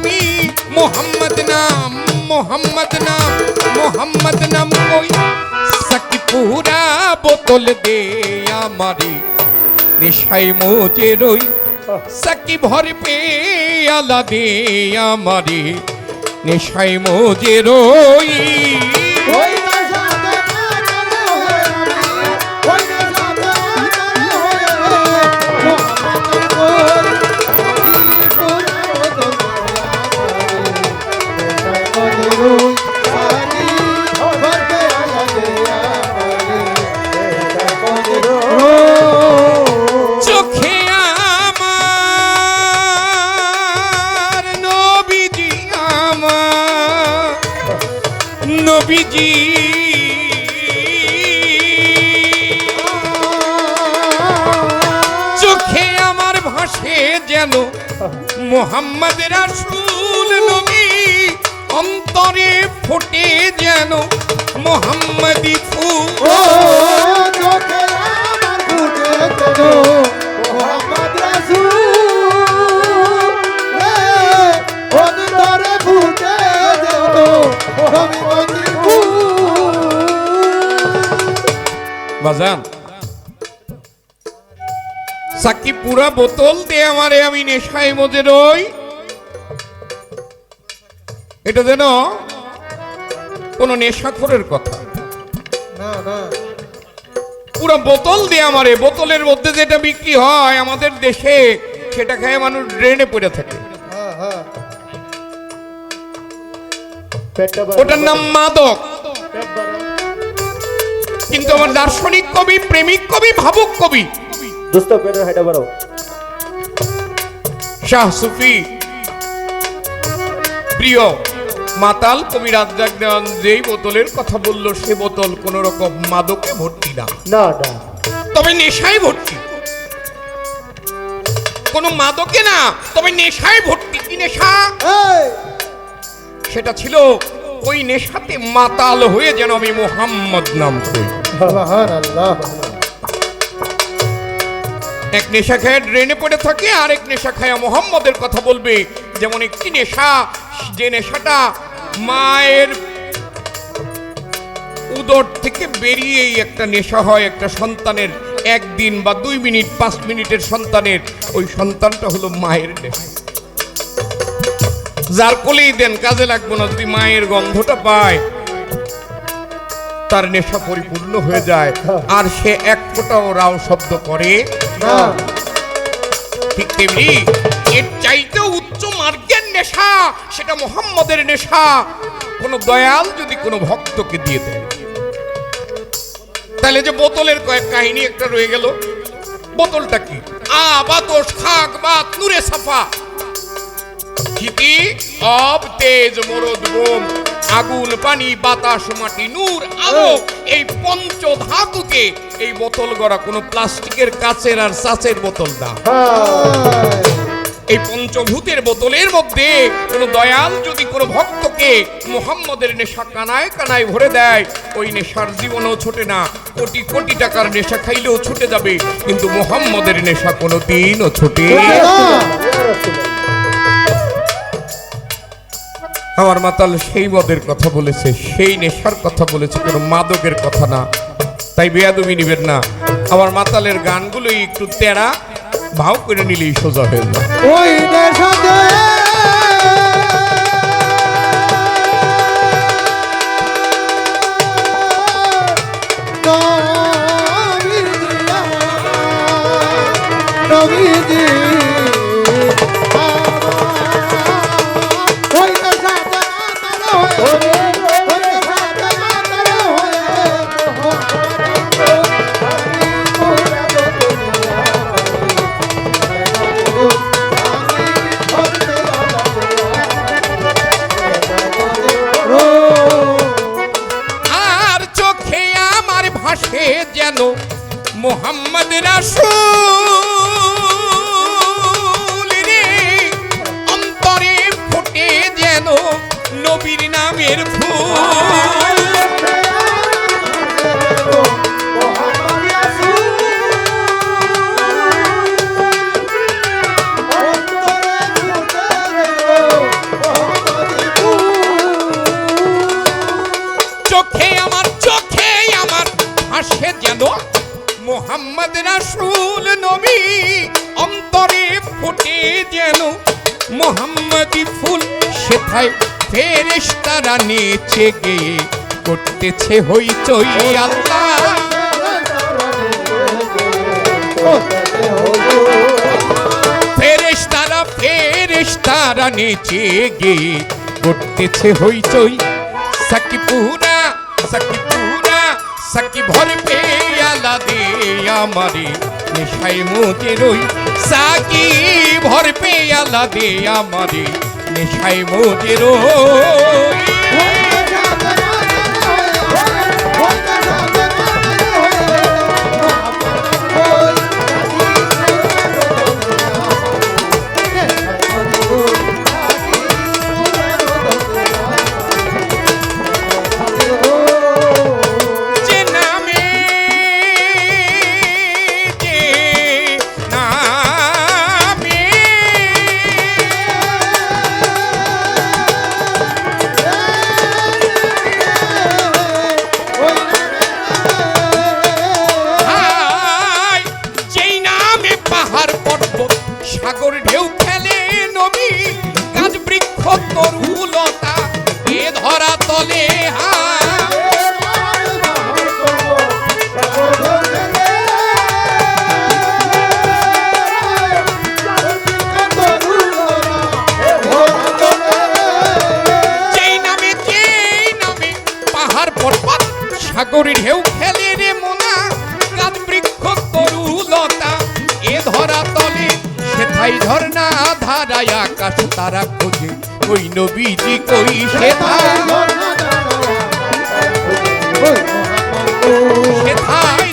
আমি মোহাম্মদ নাম মোহাম্মদ নাম মোহাম্মদ নাম কই সাকি পুরা বোতল দে আমারে নেশায় মজে রই সাকি ভর পে আলা দে আমারে নেশায় মজে রই নবীজি চোখে আমার ভাসে যেন মোহাম্মদ রাসূল নবী অন্তরে ফোটে যেন মোহাম্মদি ফুল চোখে আমার ফুটে যেন মোহাম্মদ রাসূল অন্তরে ফুটে যেন মোহাম্মদি ফুল বাজান সাকি পুরা বোতল দে আমারে আমি নেশায় মজে রই এটা যেন কোন নেশাখোরের কথা না না পুরো বোতল দিয়ে আমারে বোতলের মধ্যে যেটা বিক্রি হয় আমাদের দেশে সেটা খেয়ে মানুষ ড্রেনে পড়ে থাকে হ্যাঁ হ্যাঁ ওটার নাম মাদক কিন্তু আমার দার্শনিক কবি প্রেমিক কবি ভাবুক কবি দোস্ত পেটের হাইটা বাড়াও শাহ সুফি প্রিয় মাতাল কবি রাজ্জাক দেওয়ান যেই বোতলের কথা বলল সে বোতল কোন রকম মাদকে ভর্তি না না না তবে নেশায় ভর্তি কোন মাদকে না তবে নেশায় ভর্তি কি নেশা এই সেটা ছিল ওই নেশাতে মাতাল হয়ে যেন আমি মোহাম্মদ নাম করি সুবহানাল্লাহ এক নেশা খায় ড্রেনে পড়ে থাকে আর এক নেশা খায় মোহাম্মদের কথা বলবে যেমন একটি নেশা যে নেশাটা মায়ের উদর থেকে বেরিয়েই একটা নেশা হয় একটা সন্তানের একদিন বা 2 মিনিট 5 মিনিটের সন্তানের ওই সন্তানটা হলো মায়ের নেশা যার কোলেই দেন কাজে লাগবে না যদি মায়ের গন্ধটা পায় তার নেশা পরিপূর্ণ হয়ে যায় আর সে এক ফোঁটাও রাও শব্দ করে না ঠিক তেমনি এর চাইতেও উচ্চ মার্গের নেশা সেটা মোহাম্মদের নেশা কোন দয়াল যদি কোনো ভক্তকে দিয়ে দেয় তাহলে যে বোতলের কয়েক কাহিনী একটা রয়ে গেল বোতলটা কি বাতস খাক বাত নূরে সাফা ক্ষিতি অব তেজ মরদ বোম আগুন পানি বাতাস মাটি নূর আলো এই পঞ্চ ধাতুকে এই বোতল গড়া কোনো প্লাস্টিকের কাচের আর সাচের বোতল না এই পঞ্চভূতের বোতলের মধ্যে কোনো দয়াল যদি কোনো ভক্তকে মোহাম্মদের নেশা কানায় কানায় ভরে দেয় ওই নেশার জীবনও ছোটে না কোটি কোটি টাকার নেশা খাইলেও ছুটে যাবে কিন্তু মোহাম্মদের নেশা কোনো দিনও ছোটে আমার মাতাল সেই মদের কথা বলেছে সেই নেশার কথা বলেছে কোনো মাদকের কথা না তাই বেয়াদবি নিবেন না আমার মাতালের গানগুলোই একটু তেরা ভাও করে নিলেই সোজা হয়ে যায় ওই নেশাতে নবীজি ওই নেশাতে আর চোখে আমার ভাসে যেন মোহাম্মদ রাসূল রে অন্তরে ফোটে যেন নবীর নামের ফুল ফুল সেথায় ফেরেশতারা নেচে গেয়ে করতেছে হইচই আল্লাহ ফেরেশতারা নেচে গেয়ে করতেছে হইচই সাকিপুরা সাকি ভর পেয়ালা দে আমারে নেশায় মজে রই সাকি ভর পেয়ালা দে আমারে নেশায় মজে রই সাগর ঢেউ খেলে নবী গাছ বৃক্ষ তরুলতা এ ধরা তলে যেই নামে পাহাড় পর্বত সাগর ঢেউ খেলে রে মোনা গাছ বৃক্ষ তরুলতা এ ধরা তলে সেথাই ঝর্ণা ধারায় আকাশ তারা খোঁজে ওই নবীজি কই সেথাই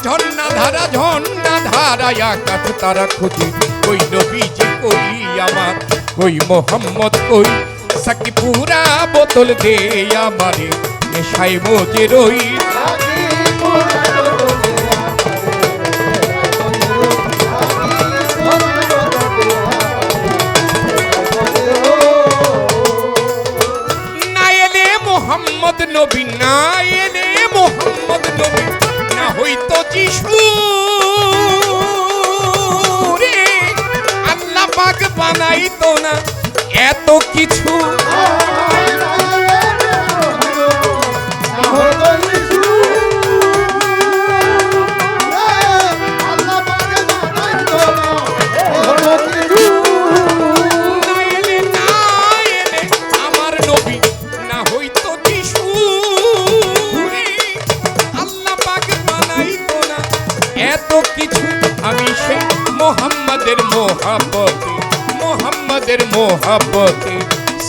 ঝর্ণা ধারায় আকাশ তারা খোঁজে ওই নবীজি কই আমার কই মোহাম্মদ কই সাকিপুরা বোতল দে আমারে নেশায় মজে রই মোহাম্মদ নবী না এলে মোহাম্মদ নবী না হইতো যিশু রে আল্লাহ পাক বানাইতো না এত কিছু মোহাম্মদের মোহাব্বতে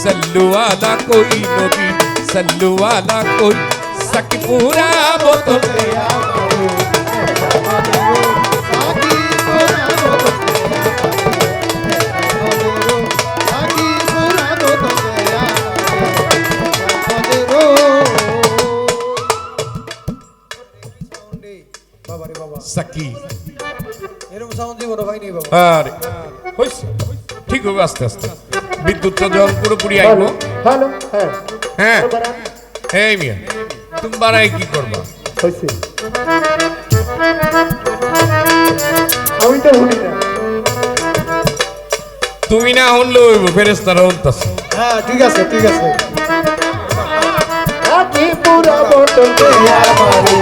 সল্লু আলা কোই নবী সল্লু আলা কোই সাকিপুরা বোতল সাকি এরকম সাউন্ড দিব না ভাই নেই বাবা আরে হইছে ঠিক হবে আস্তে আস্তে বিদ্যুৎটা যখন পুরোপুরি আইব হ্যালো হ্যাঁ এই মিয়া তুমি বাড়াই কি করবা হইছে আমি তো শুনি না তুমি না শুনলে হইব ফেরেশতারা শুনতাছে হ্যাঁ ঠিক আছে আকি পুরা বোতল দে আমারে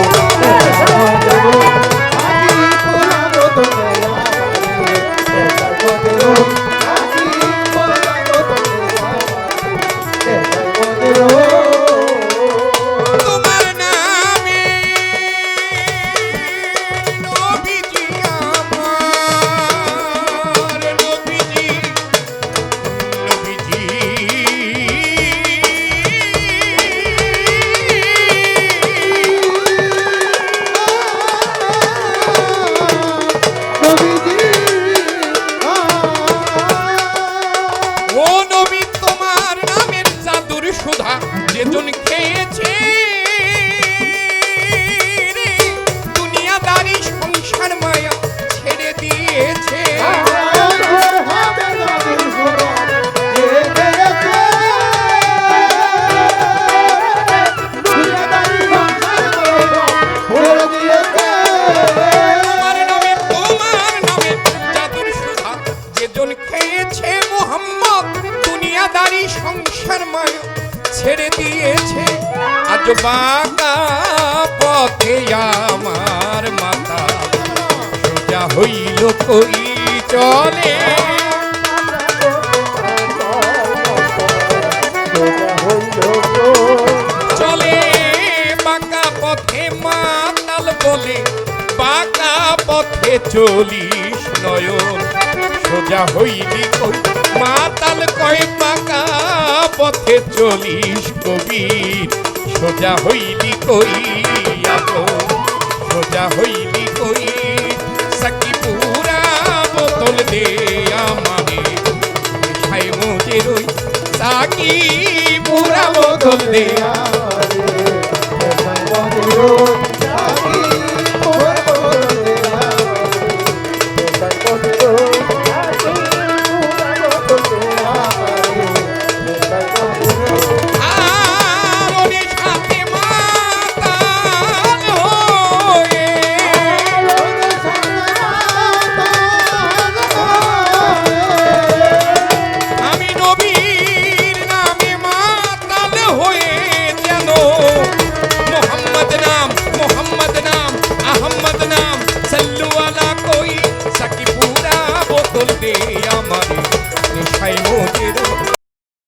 তোমার নামে নবীজি আমার নবীজি ও নবী তোমার নামের জাদুর সুধা যেজন খেয়েছে রে দুনিয়াদারি সংসার মায়া ছেড়ে দিয়েছে তোমার নামের জাদুর সুধা যেজন খেয়েছে মোহাম্মদ দুনিয়াদারি সংসার মায়া ছেড়ে দিয়েছে আজ বাঁকা পথে আমার মাথা সোজা হইল কই চলে চলে বাঁকা পথে মাতাল বলে বাঁকা পথে চলিস নয়ন সোজা হইলি কই মাতাল কয় বাঁকা পথে চলিস কবির সোজা হইলি কই আপন সোজা হইলি কই সাকি পুরা বোতল দে আমারে খাই মুজে রই সাকি পুরা বোতল দে আমারে